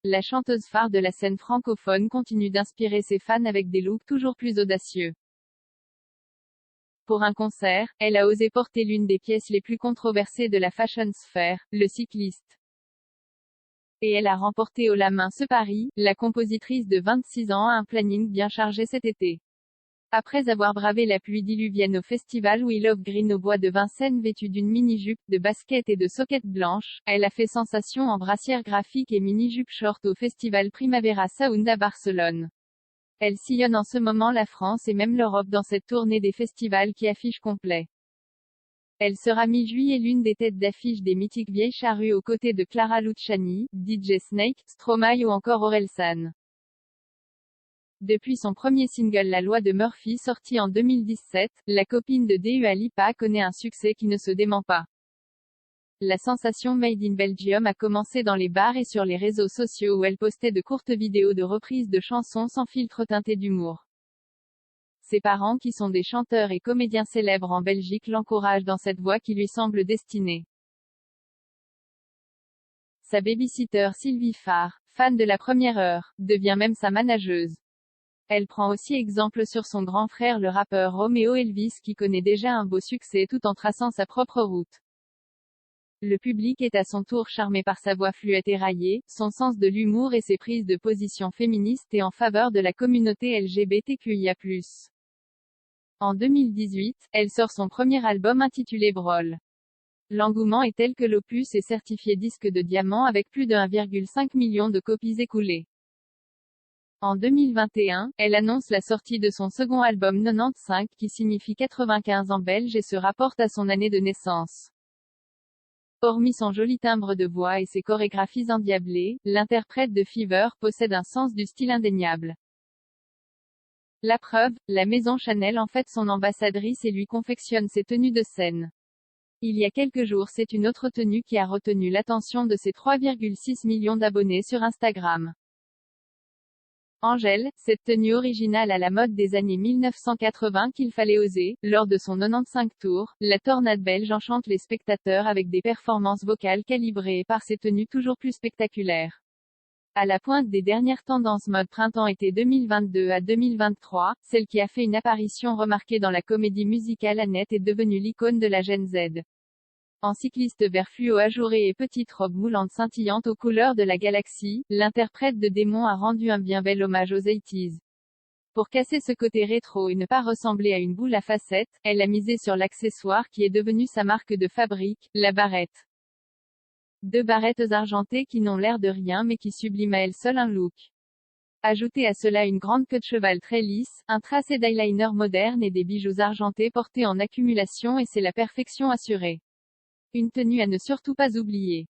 La chanteuse phare de la scène francophone continue d'inspirer ses fans avec des looks toujours plus audacieux. Pour un concert, elle a osé porter l'une des pièces les plus controversées de la fashion sphère, le cycliste. Et elle a remporté haut la main ce pari. La compositrice de 26 ans a un planning bien chargé cet été. Après avoir bravé la pluie diluvienne au festival We Love Green au bois de Vincennes vêtue d'une mini-jupe, de baskets et de soquettes blanches, elle a fait sensation en brassière graphique et mini-jupe short au festival Primavera Sound à Barcelone. Elle sillonne en ce moment la France et même l'Europe dans cette tournée des festivals qui affiche complet. Elle sera mi-juillet l'une des têtes d'affiche des mythiques Vieilles Charrues aux côtés de Clara Luciani, DJ Snake, Stromae ou encore Orelsan. Depuis son premier single La Loi de Murphy sorti en 2017, la copine de Dua Lipa connaît un succès qui ne se dément pas. La sensation Made in Belgium a commencé dans les bars et sur les réseaux sociaux où elle postait de courtes vidéos de reprises de chansons sans filtre teinté d'humour. Ses parents qui sont des chanteurs et comédiens célèbres en Belgique l'encouragent dans cette voie qui lui semble destinée. Sa babysitter Sylvie Farr, fan de la première heure, devient même sa manageuse. Elle prend aussi exemple sur son grand frère le rappeur Romeo Elvis qui connaît déjà un beau succès tout en traçant sa propre route. Le public est à son tour charmé par sa voix fluette et raillée, son sens de l'humour et ses prises de position féministes et en faveur de la communauté LGBTQIA+. En 2018, elle sort son premier album intitulé Brawl. L'engouement est tel que l'opus est certifié disque de diamant avec plus de 1,5 million de copies écoulées. En 2021, elle annonce la sortie de son second album 95 qui signifie 95 en belge et se rapporte à son année de naissance. Hormis son joli timbre de voix et ses chorégraphies endiablées, l'interprète de Fever possède un sens du style indéniable. La preuve, la maison Chanel en fait son ambassadrice et lui confectionne ses tenues de scène. Il y a quelques jours c'est une autre tenue qui a retenu l'attention de ses 3,6 millions d'abonnés sur Instagram. Angèle, cette tenue originale à la mode des années 1980 qu'il fallait oser, lors de son 95 tours, la tornade belge enchante les spectateurs avec des performances vocales calibrées par ses tenues toujours plus spectaculaires. À la pointe des dernières tendances mode printemps-été 2022 à 2023, celle qui a fait une apparition remarquée dans la comédie musicale Annette est devenue l'icône de la Gen Z. En cycliste vert fluo ajouré et petite robe moulante scintillante aux couleurs de la galaxie, l'interprète de Démon a rendu un bien bel hommage aux 80s. Pour casser ce côté rétro et ne pas ressembler à une boule à facettes, elle a misé sur l'accessoire qui est devenu sa marque de fabrique, la barrette. Deux barrettes argentées qui n'ont l'air de rien mais qui subliment à elles seules un look. Ajoutez à cela une grande queue de cheval très lisse, un tracé d'eyeliner moderne et des bijoux argentés portés en accumulation et c'est la perfection assurée. Une tenue à ne surtout pas oublier.